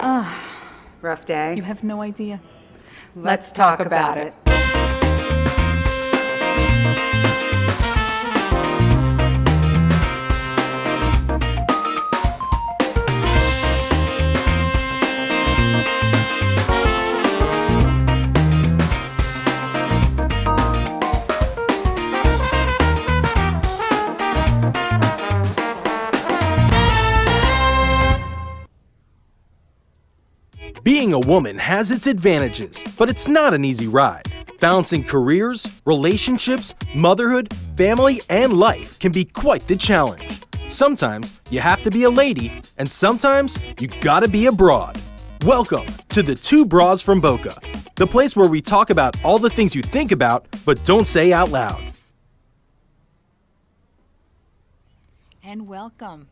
Rough day? You have no idea. Let's talk about it. Being a woman has its advantages, but it's not an easy ride. Balancing careers, relationships, motherhood, family, and life can be quite the challenge. Sometimes you have to be a lady, and sometimes you gotta be a broad. Welcome to the Two Broads from Boca, the place where we talk about all the things you think about but don't say out loud. And welcome.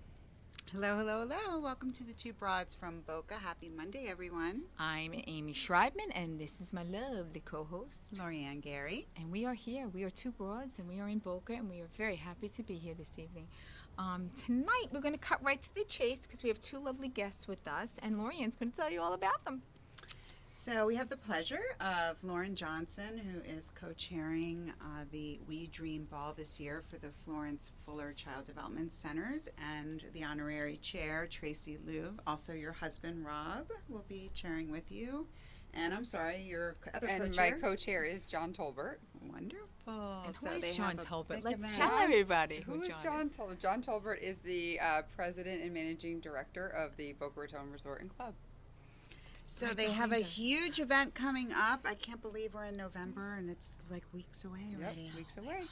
Hello, hello, hello. Welcome to the Two Broads from Boca. Happy Monday, everyone. I'm Amy Schreibman, and this is my lovely co-host, Lorianne Gary. And we are here. We are Two Broads, and we are in Boca, and we are very happy to be here this evening. Tonight, we're going to cut right to the chase because we have two lovely guests with us, and Lorianne's going to tell you all about them. So we have the pleasure of Lauren Johnson, who is co-chairing the We Dream Ball this year for the Florence Fuller Child Development Centers, and the honorary chair, Tracy Louv. Also, your husband, Rob, will be chairing with you. And I'm sorry, your other co-chair? And my co-chair is John Tolbert. Wonderful. And So who they is John have a Tolbert? big Let's event. tell everybody Who is John Tolbert? John Tolbert is the president and managing director of the Boca Raton Resort and Club. So right they have a behind us. huge event coming up. I can't believe we're in November and it's like weeks away already. Yep, weeks away.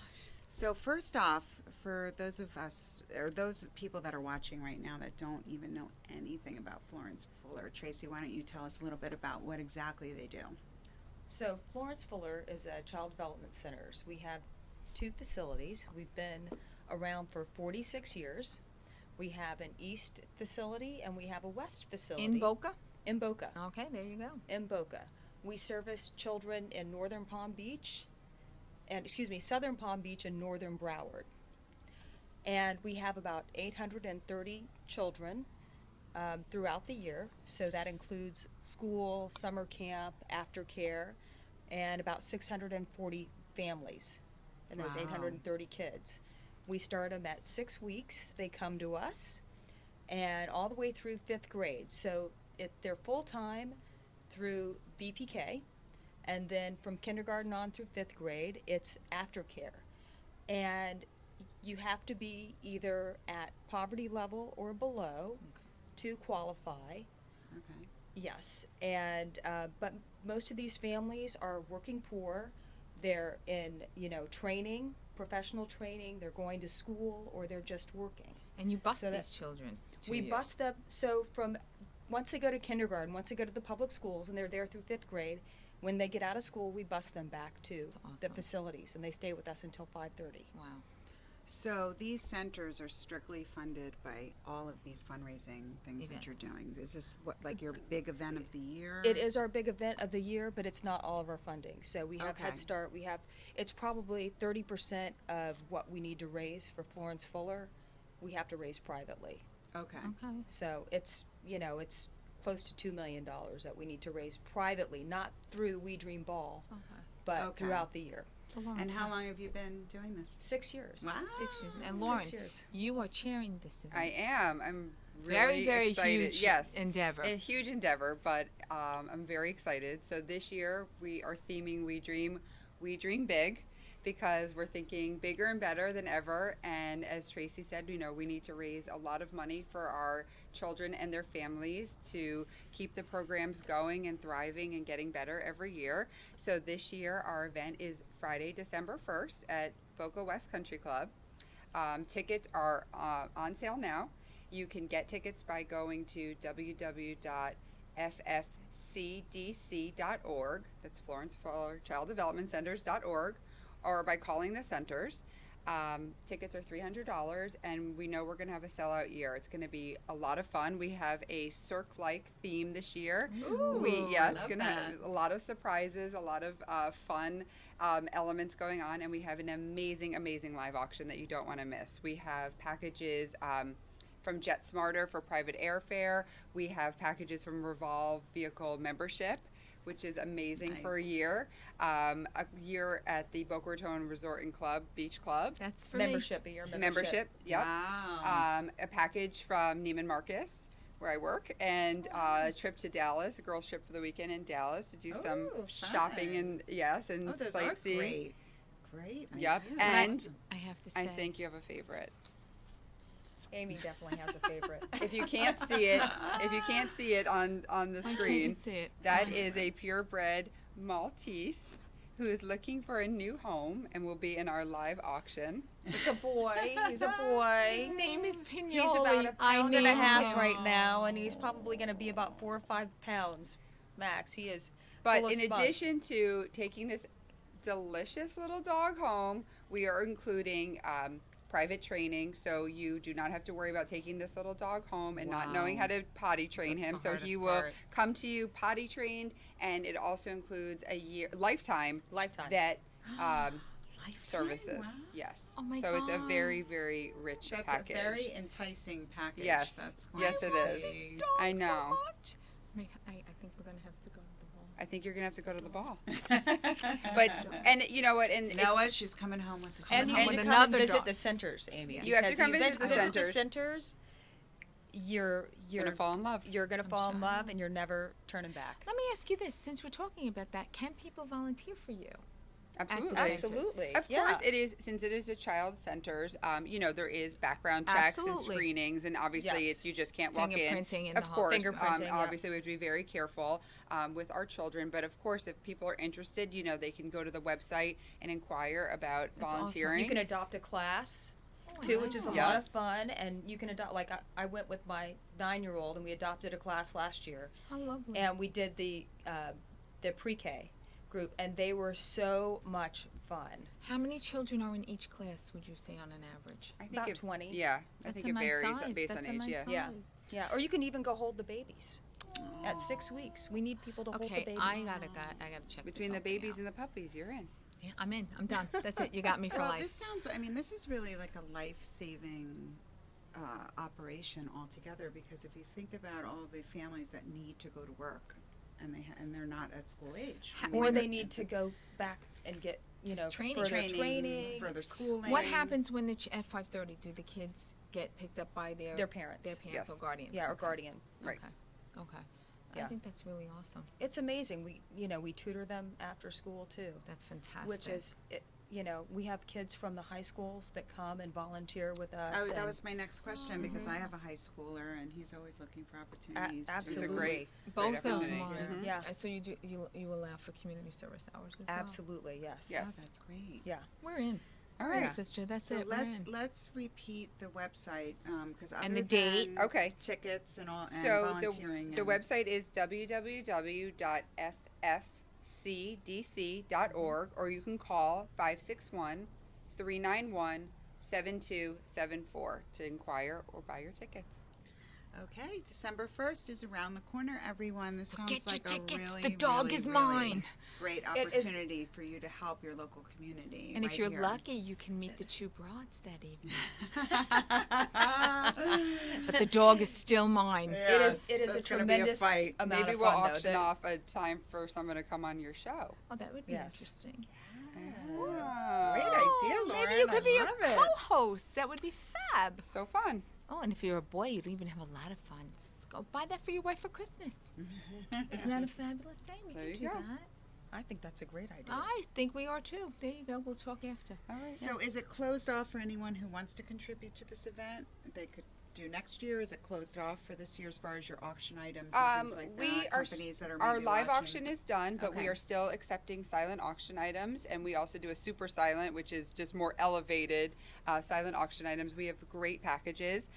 So first off, for those of us, or those people that are watching right now that don't even know anything about Florence Fuller, Tracy, why don't you tell us a little bit about what exactly they do? So Florence Fuller is a child development centers. We have two facilities. We've been around for 46 years. We have an east facility and we have a west facility. In Boca? In Boca. Okay, there you go. In Boca. We service children in northern Palm Beach, and southern Palm Beach and northern Broward. And we have about 830 children throughout the year. So that includes school, summer camp, aftercare, and about 640 families and those Wow. 830 kids. We start them at 6 weeks. They come to us, and all the way through 5th grade. So they're full-time through BPK, and then from kindergarten on through 5th grade, it's aftercare. And you have to be either at poverty level or below to qualify. Okay. Yes, and but most of these families are working poor. They're in, training, professional training. They're going to school, or they're just working. And you bus So these children to We you. bus them, so once they go to kindergarten, once they go to the public schools, and they're there through 5th grade, when they get out of school, we bus them back to That's the awesome. facilities, and they stay with us until 5:30. Wow. So these centers are strictly funded by all of these fundraising things that you're Events. doing. Is this like your big event of the year? It is our big event of the year, but it's not all of our funding. So we have Okay. Head Start. It's probably 30% of what we need to raise for Florence Fuller. We have to raise privately. Okay. Okay. So it's close to $2 million that we need to raise privately, not through the We Dream Ball, Okay. but Okay. throughout the year. It's a long And how time. long have you been doing this? 6 years. Wow. 6 years. And 6 Lauren, years. you are chairing this event. I am. I'm Very, really very excited. huge Yes. endeavor. A huge endeavor, but I'm very excited. So this year we are theming We Dream Big, because we're thinking bigger and better than ever. And as Tracy said, we need to raise a lot of money for our children and their families to keep the programs going and thriving and getting better every year. So this year our event is Friday, December 1st at Boca West Country Club. Tickets are on sale now. You can get tickets by going to www.ffcdc.org. That's Florence Fuller Child Development Centers.org, or by calling the centers. Tickets are $300, and we know we're going to have a sellout year. It's going to be a lot of fun. We have a Cirque-like theme this year. Ooh, It's love going to have that. a lot of surprises, a lot of fun elements going on, and we have an amazing live auction that you don't want to miss. We have packages from Jet Smarter for private airfare. We have packages from Revolve Vehicle Membership, which is amazing for a Nice. year. A year at the Boca Raton Resort and Club, Beach Club. That's for Membership, a year membership. Membership, yep. Wow. A package from Neiman Marcus, where I work, and a trip to Dallas, a girls' trip for the weekend in Dallas to do some Oh, shopping fun. and Oh, those sightseeing. are great. Great. Yep, ideas. and I have to say. I think you have a favorite. Amy definitely has a favorite. If you can't see it on the I screen, can't see it. that is a purebred Maltese who is looking for a new home and will be in our live auction. It's a boy. He's a boy. His name is Pignoli. He's about a I pound and a named half him. right now, and he's probably going to be about 4 or 5 pounds max. He is. But full of in spunk. addition to taking this delicious little dog home, we are including private training, so you do not have to worry about taking this little dog home and not knowing Wow. how to potty train That's him. the So he hardest will part. come to you potty trained, and it also includes a lifetime Lifetime. vet Lifetime? services. Wow. Yes. Oh my so it's a God. very, very rich That's package. a very enticing package. Yes. That's Yes, going it to is. be- Dog I so know. much. I think we're gonna have to go to the ball. I think you're gonna have to go to the ball. But and you know what? And Noah, she's coming home with the And you home need with to come and another visit dog. the centers, Amy. You have to because come you visit the visit the centers. centers. You're you're gonna fall in love. You're gonna I'm fall in sure. love, and you're never turning back. Let me ask you this: since we're talking about that, can people volunteer for you? Absolutely. centers. Absolutely. Of yeah. course, it is, since it is a child centers, there is background checks and Absolutely. screenings, and obviously Yes. you just can't walk in. Fingerprinting in Of the home. course, Fingerprinting, yeah. obviously we have to be very careful with our children, but of course, if people are interested, they can go to the website and inquire about That's awesome. volunteering. You can adopt a class Oh, too, which is a wow. Yeah. lot of fun, and you can adopt. Like I went with my 9-year-old, and we adopted a class last year, How lovely. and we did the pre-K group, and they were so much fun. How many children are in each class? Would you say on an average? I think About it, 20. Yeah, I That's think a it nice varies size. based That's on a age. nice Yeah. Yeah. size. Yeah, or you can even go hold the babies at 6 weeks. We need people to hold the Okay, babies. I gotta check Between this the out babies now. and the puppies, you're in. Yeah, I'm in. I'm done. That's it. You got me for Well, life. this is really like a life-saving operation altogether, because if you think about all the families that need to go to work and they're not at school age. I mean, Or they they're- need to go back and get, Just training. further training. further schooling. What happens when at 5:30? Do the kids get picked up by their Their parents. Yes. parents or guardian? Yeah, or Okay. guardian. Right. Okay. I Yeah. think that's really awesome. It's amazing. We tutor them after school too, That's fantastic. which is, we have kids from the high schools that come and volunteer with us. That and was my next question, because Mhm. I have a high schooler and he's always looking for opportunities. to- absolutely. It's a great both of them opportunity. are. Mhm. Yeah. So you allow for community service hours as well. Absolutely, yes. Yes. Oh, that's great. We're in. All All right, right. sister. That's So it. We're let's in. let's repeat the website, because And the date. Okay. tickets and all and So volunteering. the and- website is www.ffcdc.org, or you can call 561-391-7274 to inquire or buy your tickets. Okay, December 1st is around the corner, everyone. This sounds Get your like a tickets. really, The dog really, is really mine. great It is- opportunity for you to help your local community. And if right you're here. lucky, you can meet the two broads that evening. But the dog is still mine. Yes, It is a that's gonna be tremendous fight. amount Maybe of we'll fun, though. auction off a time for someone to come on your show. Oh, that would be Yes. interesting. Oh, Great idea, Lauren. Maybe you could be a I love it. co-host. That would be fab. So fun. Oh, and if you're a boy, you'd even have a lot of fun. Go buy that for your wife for Christmas. Isn't that a fabulous thing? We There can you do go. that. I think that's a great idea. I think we are too. There you go. We'll talk after. All right. So is it closed off for anyone who wants to contribute to this event? They could do next year? Is it closed off for this year as far as your auction items and things like we that? are Companies that are our maybe live watching? auction is done, but we Okay. are still accepting silent auction items, and we also do a super silent, which is just more elevated silent auction items. We have great packages.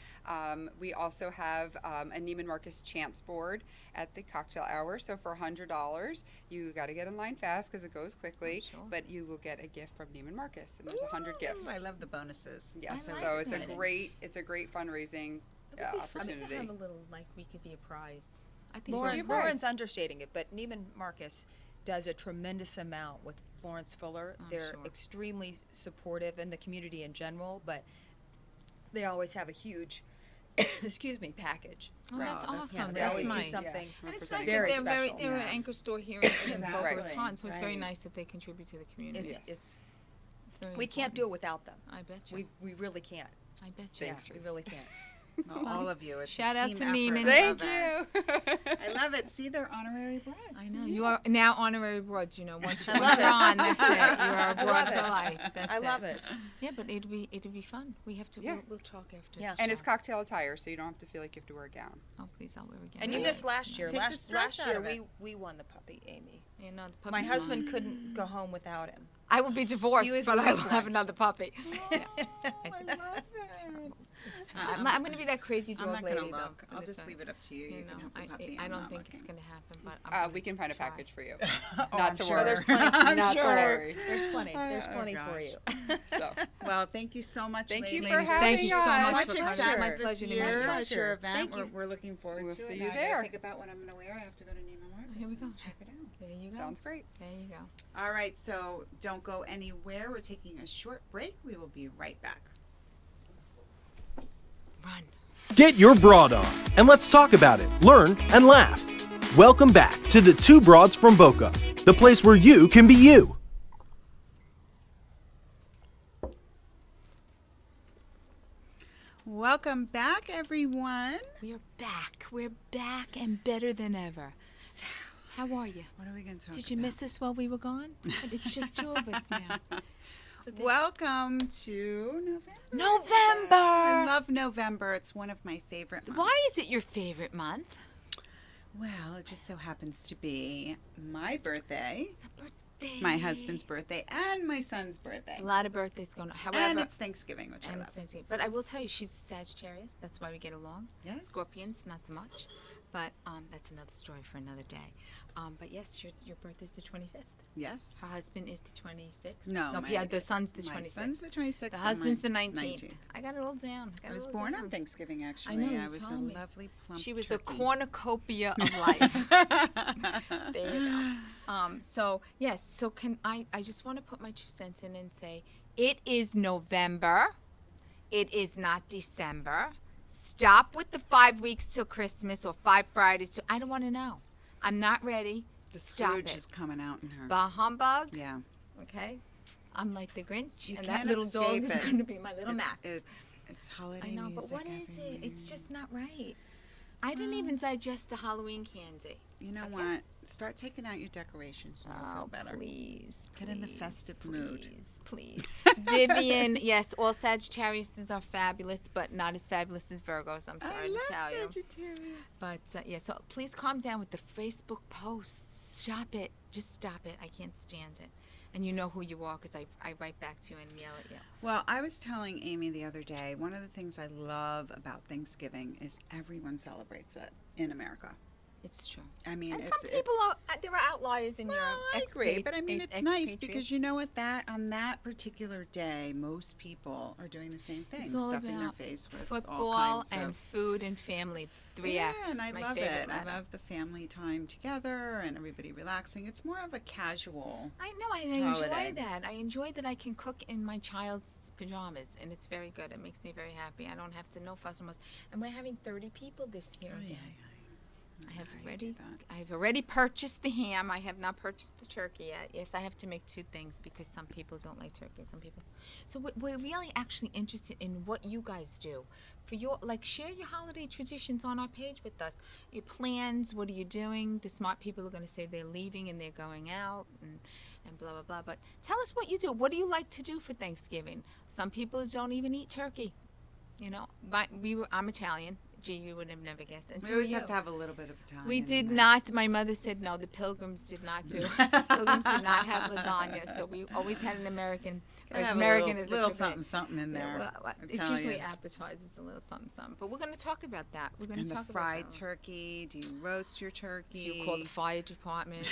We also have a Neiman Marcus chance board at the cocktail hour. So for $100, you got to get in line fast because it goes quickly, Oh, sure. but you will get a gift from Neiman Marcus, and there's 100 gifts. Ooh, I love the bonuses. Yes, I like so it's that. it's a great fundraising It would be fun to opportunity. have a little, like, we could be a prize. I think Lauren, we're- Lauren's understating it, but Neiman Marcus does a tremendous amount with Florence Fuller. I'm They're sure. extremely supportive in the community in general, but they always have a huge excuse me, package. Oh, that's Wow, that's awesome. Yeah, fun. they That's always nice. do something. And it's Yeah, nice very that they're special. they're an Yeah. anchor store here in Boca Exactly. Raton, so it's very Right. nice that they contribute to the community. It's It's very we can't important. do it without them. I bet you. We really can't. I bet you. Yeah, Thanks, we Ruth. really can't. Well, all of you. It's a Shout out team to effort. Neiman. I Thank love it. you. I love it. See, they're honorary broads. I know. You are now honorary broads, you know. Once I you're love it. on, that's it. You are a I broad love for it. life. That's I love it. Yeah, but it'll be fun. We have to. Yeah. We'll talk after. Yeah. the And it's show. cocktail attire, so you don't have to feel like you have to wear a gown. Oh, please, I'll wear again. And you Yeah. missed last year. Take the Last stress out year of it. we won the puppy, Amy. You know, the My puppy's husband mine. couldn't go home without him. I will be divorced, He was but the I will weak have one. another puppy. Oh, I love it. I'm going to be that crazy dog I'm not lady, gonna though. look. but I'll it's just all leave it up to you. right. You can have the puppy. I I'm don't not think it's looking. going to happen, but I'm We can find a try. package for you. Oh, Not I'm to sure. worry. There's plenty. I'm Not to sure. worry. There's plenty. There's Oh, plenty gosh. for you. So, Well, thank you so much. Thank you ladies. for having Thank you so us. much My for coming. pleasure. It's my This pleasure to year meet you. at pleasure. your event. Thank you. We're looking forward We'll to see it. you Now I there. gotta think about what I'm gonna wear. I have to go to Neiman Marcus. Here we go. Check it out. There you go. sounds great. There you go. All right, so don't go anywhere. We're taking a short break. We will be right back. Run. Get your broad on, and let's talk about it, learn, and laugh. Welcome back to the Two Broads from Boca, the place where you can be you. Welcome back, everyone. We're back. We're back and better than ever. How are you? What are we gonna talk Did you about? miss us while we were gone? It's just two of us now. So they- Welcome to November. November! I love November. It's one of my favorite months. Why is it your favorite month? Well, it just so happens to be my birthday, The birthday. my husband's birthday, and my son's birthday. A lot of birthdays going on. And However, it's Thanksgiving, which I and love. it's Thanksgiving. But I will tell you, she's a Sagittarius. That's why we get along. Yes. Scorpions, not so much. But that's another story for another day. But yes, your birthday's the 25th. Yes. Her husband is the 26th. No, my- yeah, the son's the My 26th. son's the 26th. The and husband's the mine 19th. I got it all down. I was born on Thanksgiving, actually. know, you I was a told me. lovely plump She was the turkey. cornucopia of life. There you go. So yes, so can I just want to put my 2 cents in and say it is November. It is not December. Stop with the 5 weeks till Christmas or 5 Fridays till I don't want to know. I'm not ready. The Stop Scrooge it. is coming out in her. Bah humbug. Yeah. Okay. I'm like the Grinch, You and that can't little dog escape is it. going to be my little it's, Mac. it's holiday I know, but music what is it? everywhere. It's just not right. I didn't even digest the Halloween candy. You know Okay. what? Start taking out your decorations and you'll feel better. Please. Get in the please, festive mood. Please. Vivian, yes, all Sagittariuses are fabulous, but not as fabulous as Virgos, I'm sorry I to love tell you. Sagittarius. But yeah, so please calm down with the Facebook posts. Stop it. Just stop it. I can't stand it. And you know who you are because I write back to you and yell at you. Well, I was telling Amy the other day, one of the things I love about Thanksgiving is everyone celebrates it in America. It's true. I mean, And it's some people are, there are outliers in well, Europe. I agree, but I mean, it's nice expatriates. because you know what? That on that particular day, most people are doing the same thing, It's all stuffing their about face with football all kinds and of. food and family. 3 Yeah, F's. and I my love favorite it. I letter. love the family time together and everybody relaxing. It's more of a casual. I know. I enjoy holiday. that. I enjoy that I can cook in my child's pajamas, and it's very good. It makes me very happy. I don't have to no fuss or fuss. And we're having 30 people this year Oh, again. I I have how you do already, that. I have already purchased the ham. I have not purchased the turkey yet. Yes, I have to make 2 things because some people don't like turkey. Some people. So we're really actually interested in what you guys do for your share your holiday traditions on our page with us. Your plans. What are you doing? The smart people are going to say they're leaving and they're going out and blah blah blah. But tell us what you do. What do you like to do for Thanksgiving? Some people don't even eat turkey. You know, I'm Italian. Gee, you would have never guessed that. And We so always are have you. to have a little bit of Italian. We in did there. not. My mother said no. The Pilgrims did not do. Pilgrims did not have lasagna, so we always had an American. Gotta As have American a as little it could be. something in there. Yeah, well, it's usually Italian. appetizers, a little something, something. But we're going to talk about that. We're going And to the talk fried about that. turkey. Do you roast your turkey? Do you call the fire department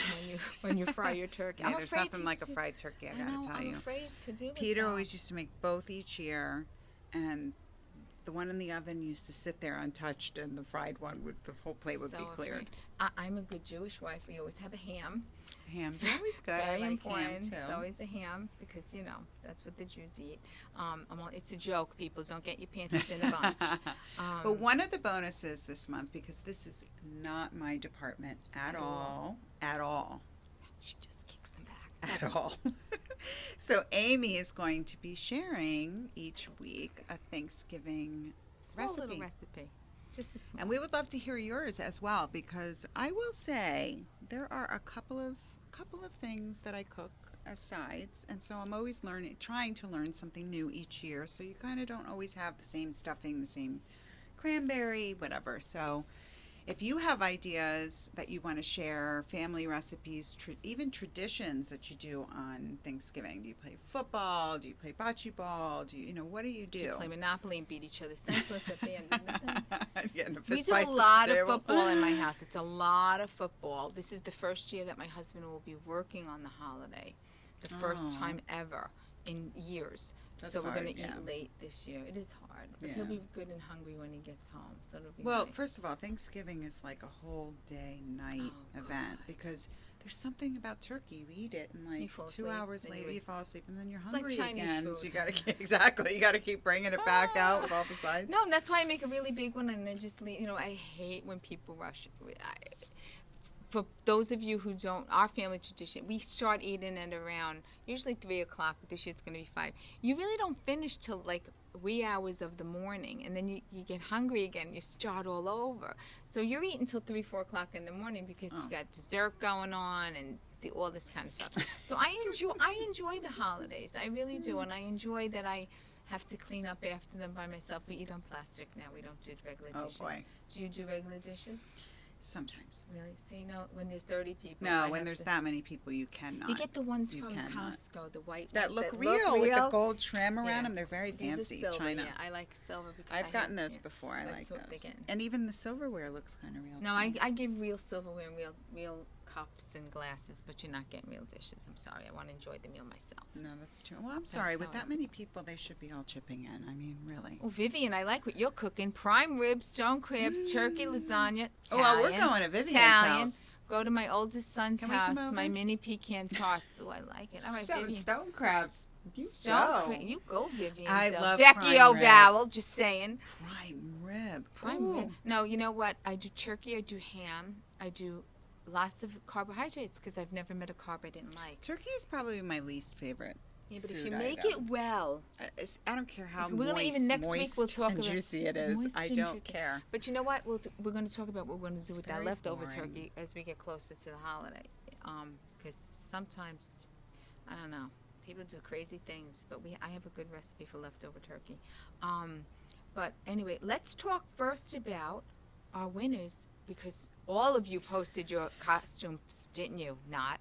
when you fry your turkey? Yeah, I'm there's afraid nothing like a fried turkey. I I gotta know. tell I'm you. afraid to do it. Peter though. always used to make both each year, and the one in the oven used to sit there untouched, and the fried one would the whole plate would be So cleared. afraid. I'm a good Jewish wife. We always have a ham. Ham's always good. I Very like important. ham too. It's always a ham because that's what the Jews eat. It's a joke, people. Don't get your panties in a bunch. But one of the bonuses this month, because this is not my department at all, She just kicks them back. at all. So Amy is going to be sharing each week a Thanksgiving Small recipe. little recipe. Just a small. And we would love to hear yours as well, because I will say there are a couple of things that I cook as sides, and so I'm always trying to learn something new each year. So you kind of don't always have the same stuffing, the same cranberry, whatever. So if you have ideas that you want to share, family recipes, even traditions that you do on Thanksgiving. Do you play football? Do you play bocce ball? What do you do? Do you play Monopoly and beat each other senseless at the end of the thing? Get into We fist do a fights at the lot of table. football in my house. It's a lot of football. This is the first year that my husband will be working on the holiday. The first Oh. time ever in years. That's So we're going hard, to yeah. eat late this year. It is hard. But Yeah. he'll be good and hungry when he gets home. So it'll be Well, nice. first of all, Thanksgiving is like a whole day, night Oh, event God. because there's something about turkey. You eat it, and You like fall 2 asleep, hours then later you fall asleep, and then you're It's like hungry Chinese again. food. So you gotta you gotta keep bringing it back out with all the sides. No, that's why I make a really big one and then just leave. I hate when people rush. For those of you who don't, our family tradition, we start eating at around usually 3 o'clock, but this year it's going to be 5. You really don't finish till like wee hours of the morning, and then you get hungry again. You start all over. So you're eating till 3, 4 o'clock in the morning because Oh. you got dessert going on and all this kind of stuff. So I enjoy the holidays. I really do, and I enjoy that I have to clean up after them by myself. We eat on plastic now. We don't do regular Oh dishes. boy, Do you do regular dishes? sometimes. Really? So when there's 30 people. No, I when have there's to- that many people, you cannot. You get the ones You from cannot. Costco, the white that ones look that real with the real. gold trim around Yeah. them. They're very These fancy. are silver, China. yeah. I like silver because I I've gotten have, those yeah. before. I That's like what they're those. getting. And even the silverware looks kind of real. No, too. I give real silverware and real cups and glasses, but you're not getting real dishes. I'm sorry. I want to enjoy the meal myself. No, that's true. Well, I'm sorry. With how that I- many people, they should be all chipping in. I mean, really. Oh, Vivian, I like what you're cooking. Prime ribs, stone crabs, turkey, lasagna. Oh, well, we're Italian. going to Vivian's Italian. house. Go to my oldest son's Can we house. come My over? mini pecan tarts. Oh, I like it. All right, Vivian. stone crabs. You You go, Vivian. I So, love Becky prime O'Vowell, just saying. Prime rib. Prime Ooh. rib. No, you know what? I do turkey. I do ham. I do lots of carbohydrates because I've never met a carb I didn't like. Turkey is probably my least favorite. Yeah, but if food you make item. it well. I don't care how So we're gonna even next week we'll talk and about juicy it is. moist I and don't juicy. care. But you know what? We're going to talk about what we're going to do with that very leftover boring. turkey as we get closer to the holiday. Because sometimes, I don't know, people do crazy things. But I have a good recipe for leftover turkey. But anyway, let's talk first about our winners because all of you posted your costumes, didn't you? Not.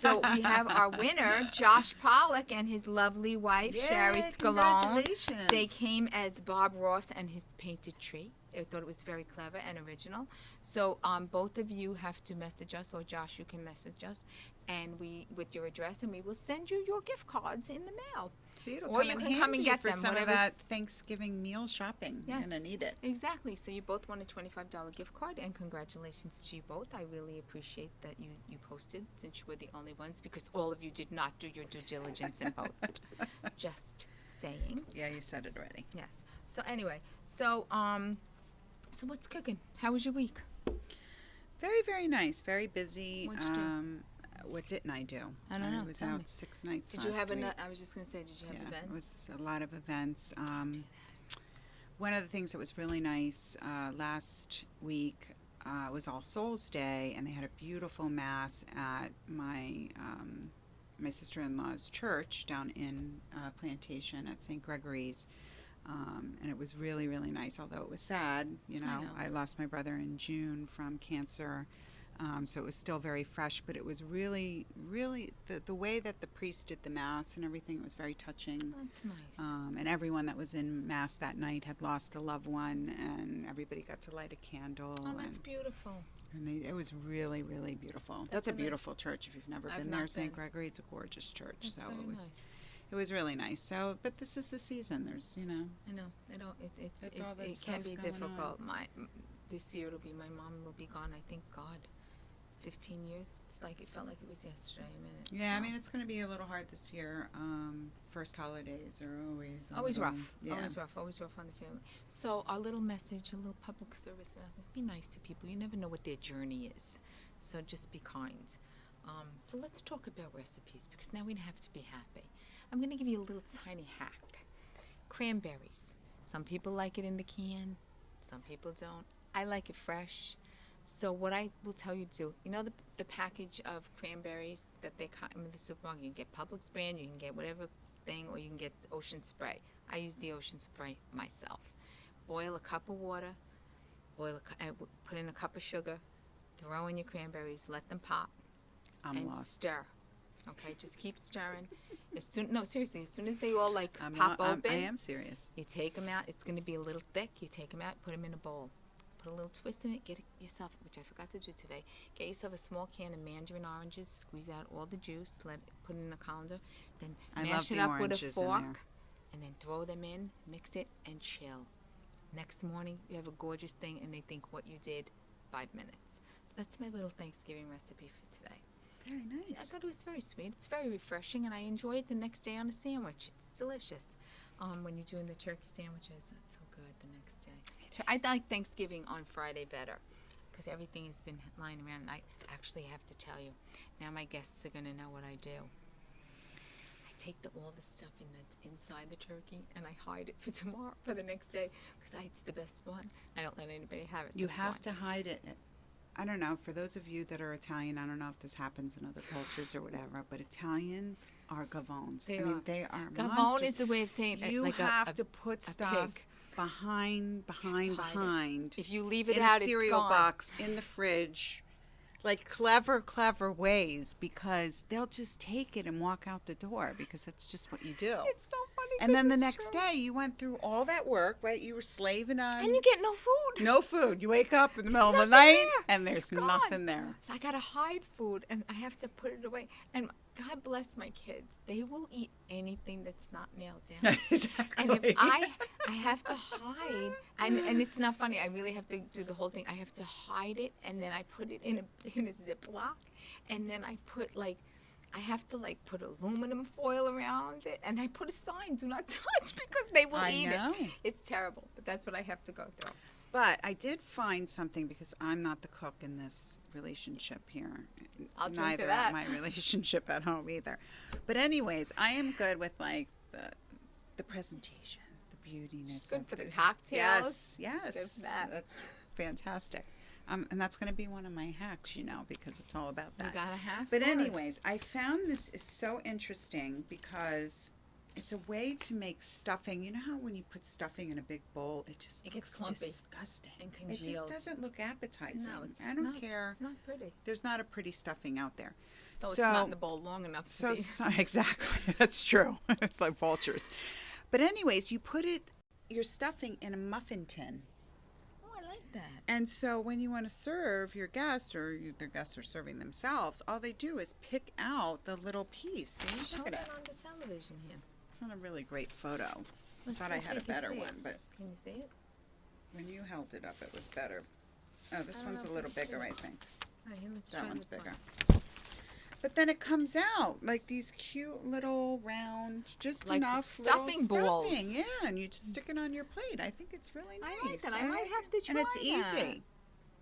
So we have our winner, Josh Pollock, and his lovely wife, Sherry Yay, Scalone. congratulations. They came as Bob Ross and his painted tree. I thought it was very clever and original. So both of you have to message us, or Josh, you can message us, and with your address, and we will send you your gift cards in the mail. See, it'll Or come you in can come and handy get for them, some of whatever's- that Thanksgiving meal shopping. Yes. You're gonna need it. Exactly. So you both won a $25 gift card, and congratulations to you both. I really appreciate that you posted, since you were the only ones, because all of you did not do your due diligence and post. Just saying. Yeah, you said it already. Yes. So anyway, so what's cooking? How was your week? Very, very nice. Very busy. What'd you do? What didn't I do? I don't know. was Tell out me. 6 nights Did you last have week. I was just gonna say, did you have Yeah, events? it was a lot of events. do One of the things that was really nice last week was All Souls Day, and they had a beautiful mass at my sister-in-law's church down in Plantation at St. Gregory's. And it was really, really nice, although it was sad. You know, know. I lost my brother in June from cancer. So it was still very fresh, but it was really, really, the way that the priest did the Mass and everything, it was very touching. That's nice. And everyone that was in Mass that night had lost a loved one, and everybody got to light a candle. Oh, that's beautiful. And it was really, really beautiful. That's That's a a nice- beautiful church. If you've never I've been not there, St. been. Gregory, it's a gorgeous church. That's So very it was, nice. it was really nice. So, but this is the season. There's, I know. That's all that It can stuff be going on. difficult. This year it'll be my mom will be gone. I thank God. It's 15 years. It's like it felt like it was yesterday. A minute. Yeah, I So, mean, it's going to be a little hard this year. First holidays are always always little, rough. Yeah. Always rough on the family. So our little message, a little public service announcement: be nice to people. You never know what their journey is, so just be kind. So let's talk about recipes because now we have to be happy. I'm going to give you a little tiny hack. Cranberries. Some people like it in the can. Some people don't. I like it fresh. So what I will tell you to do, you know the package of cranberries that they cut in the supermarket. You can get Publix brand, you can get whatever thing, or you can get Ocean Spray. I use the Ocean Spray myself. Boil a cup of water, put in a cup of sugar, throw in your cranberries, let them pop, I'm and lost. stir. Okay, just keep stirring. Seriously, as soon as they all like I'm pop lo- open, I am serious. you take them out. It's going to be a little thick. You take them out, put them in a bowl. Put a little twist in it. Get it yourself, which I forgot to do today. Get yourself a small can of mandarin oranges. Squeeze out all the juice. Put it in a colander. Then I love mash it the up with a oranges in fork, there. and then throw them in. Mix it and chill. Next morning, you have a gorgeous thing, and they think what you did 5 minutes. So that's my little Thanksgiving recipe for today. Very I nice. thought it was very sweet. It's very refreshing, and I enjoy it the next day on a sandwich. It's delicious. When you're doing the turkey sandwiches, that's so good the next day. I like Thanksgiving on Friday better because everything has been lying around. And I actually have to tell you, now my guests are going to know what I do. I take all the stuff inside the turkey and I hide it for tomorrow, for the next day, because it's the best one. I don't let anybody have it. You That's have one. to hide it. I don't know, for those of you that are Italian, I don't know if this happens in other cultures or whatever, but Italians are gavones. They I mean, are. they are Gavone monsters. is the way of saying You like have a to put a stuff pig. behind, hide it. If you leave it in out, a it's cereal gone. box, in the fridge, like clever ways, because they'll just take it and walk out the door because that's just what you do. It's so funny. And 'cause then the it's next true. day, you went through all that work, right? You were slaving on. And you get no food. no food. You wake up in the middle of the nothing night, there. and there's It's gone. nothing there. So I gotta hide food, and I have to put it away. And God bless my kids; they will eat anything that's not nailed down. Exactly. And if I have to hide, and it's not funny. I really have to do the whole thing. I have to hide it, and then I put it in a Ziploc, and then I put I have to put aluminum foil around it, and I put a sign, "Do not touch," because they will I eat know. it. It's terrible, but that's what I have to go through. But I did find something, because I'm not the cook in this relationship here. I'll drink to Neither that. at my relationship at home either. But anyways, I am good with the presentation, the beautiness. It's good of for the it. cocktails. Yes. Good for that. That's fantastic. And that's going to be one of my hacks, because it's all about that. You gotta have. But fun. anyways, I found this is so interesting because it's a way to make stuffing. You know how when you put stuffing in a big bowl, it It looks gets clumpy disgusting. and It just congeals. doesn't look appetizing. No, it's I don't not, care. It's not pretty. There's not a pretty stuffing out there. Oh, it's So- not in the bowl long enough to So, be. exactly, that's true. It's like vultures. But anyways, you put your stuffing in a muffin tin. Oh, I like that. And so when you want to serve your guests, or their guests are serving themselves, all they do is pick out the little piece. See, Show look at that it. on the television here. It's not a really great photo. Let's Thought see I if had we a can better see it. one, but Can you see it? when you held it up, it was better. Oh, this I don't one's a know if little we can bigger, see I think. All right, here, let's That try one's this bigger. one. But then it comes out like these cute little round, just Like enough stuffing little balls. stuffing. Yeah, and you just stick it on your plate. I think it's really nice. I like that. I might have to try And it's that. easy.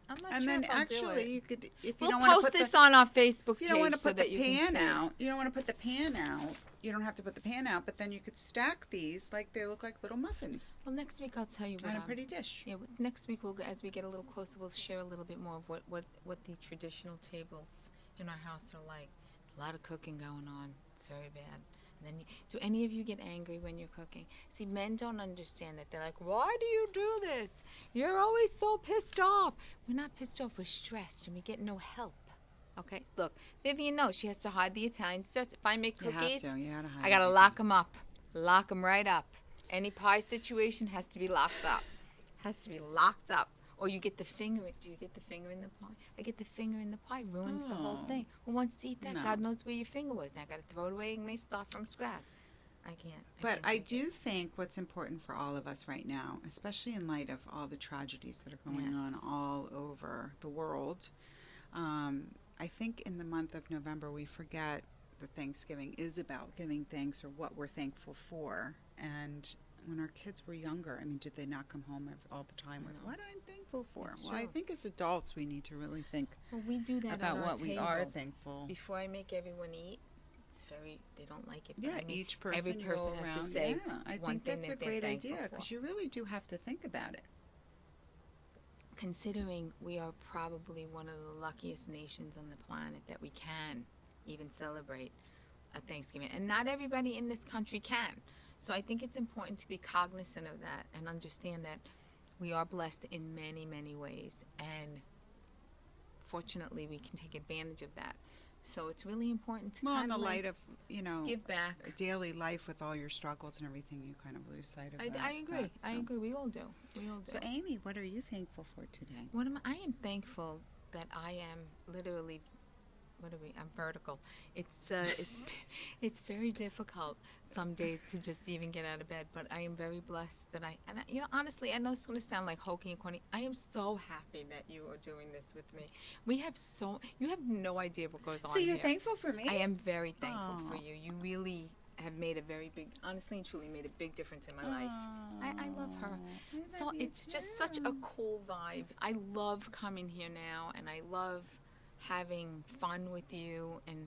I'm not And sure then if I'll do actually, it. you could, if you We'll don't want to post put this the, on our Facebook if you don't want page to so put that the you can pan see it. out, you don't want to put the pan out. You don't have to put the pan out, but then you could stack these like they look like little muffins Well, next week I'll tell you what on a pretty dish. Yeah, next week as we get a little closer, we'll share a little bit more of what the traditional tables in our house are like. A lot of cooking going on. It's very bad. And then, do any of you get angry when you're cooking? See, men don't understand that. They're like, "Why do you do this? You're always so pissed off." We're not pissed off. We're stressed, and we get no help. Okay, look, Vivian knows she has to hide the Italian desserts. If I make You cookies, have to. You gotta hide I gotta everything. lock them up. Lock them right up. Any pie situation has to be locked up. Has to be locked up. Or you get the finger. Do you get the finger in the pie? I get the finger in the pie. Ruins the whole Oh. thing. Who wants to eat that? No. God knows where your finger was. Now I gotta throw it away and may start from scratch. I can't. But can't I take it. do think what's important for all of us right now, especially in light of all the tragedies that are going on Yes. all over the world, I think in the month of November we forget that Thanksgiving is about giving thanks or what we're thankful for. And when our kids were younger, I mean, did they not come home all the time with what I'm thankful for? That's Well, I true. think as adults we need to really think Well, we do that about on our what we are table. thankful. Before I make everyone eat, they don't like it. But Yeah, I mean, each person every you person go has around. to say Yeah, I one think thing that's a that they're great thankful idea for. because you really do have to think about it. Considering we are probably one of the luckiest nations on the planet that we can even celebrate a Thanksgiving. And not everybody in this country can. So I think it's important to be cognizant of that and understand that we are blessed in many, many ways. And fortunately, we can take advantage of that. So it's really important to Well, in kind the of light of, you know, give back. daily life with all your struggles and everything, you kind of lose sight of that. I agree. I so. agree. We all do. We all do. So, Amy, what are you thankful for today? I am thankful that I am literally, I'm vertical. It's very difficult some days to just even get out of bed, but I am very blessed that honestly, I know it's going to sound like hokey and corny. I am so happy that you are doing this with me. You have no idea what goes on So you're here. thankful for me? I am very thankful for Aw. you. You really have made honestly and truly made a big difference in my life. I love her. So it's just such a cool vibe. I love coming here now, and I love having fun with you. And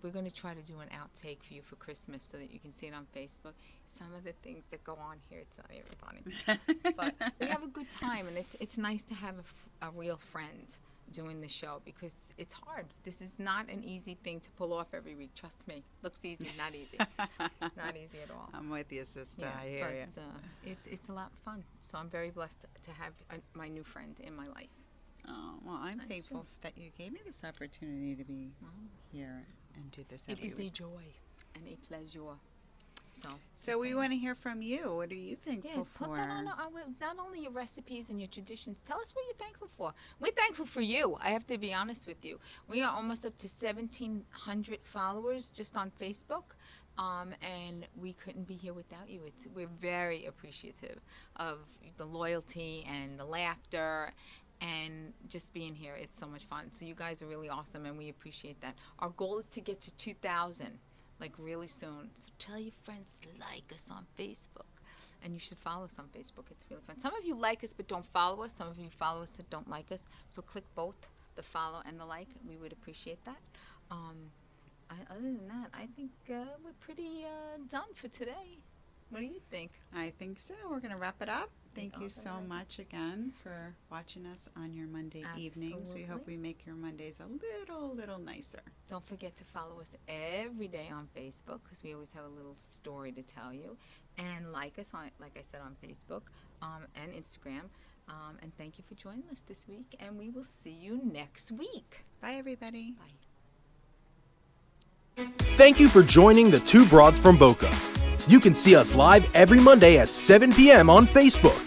we're going to try to do an outtake for you for Christmas so that you can see it on Facebook. Some of the things that go on here, it's not even funny. But we have a good time, and it's nice to have a real friend doing the show because it's hard. This is not an easy thing to pull off every week. Trust me. Looks easy, not easy. Not easy at all. I'm with you, sister. I hear you. But it's a lot of fun. So I'm very blessed to have my new friend in my life. Oh, well, I'm That's thankful true. that you gave me this opportunity to be Wow. here and do this It every is a week. joy and a pleasure. So we want to hear from you. What are you thankful put for? that on not only your recipes and your traditions. Tell us what you're thankful for. We're thankful for you. I have to be honest with you. We are almost up to 1,700 followers just on Facebook, and we couldn't be here without you. We're very appreciative of the loyalty and the laughter and just being here. It's so much fun. So you guys are really awesome, and we appreciate that. Our goal is to get to 2,000. Like really soon. So tell your friends to like us on Facebook. And you should follow us on Facebook. It's really fun. Some of you like us but don't follow us. Some of you follow us but don't like us. So click both, the follow and the like. We would appreciate that. Other than that, I think we're pretty done for today. What do you think? I think so. We're going to wrap it up. Thank you All so right. much again for watching us on your Monday evenings. We hope Absolutely. we make your Mondays a little nicer. Don't forget to follow us every day on Facebook because we always have a little story to tell you. And like us on, like I said, on Facebook and Instagram. And thank you for joining us this week. And we will see you next week. Bye, everybody. Bye. Thank you for joining the Two Broads from Boca. You can see us live every Monday at 7 p.m. on Facebook.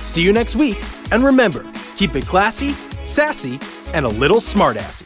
See you next week, and remember, keep it classy, sassy, and a little smartassy.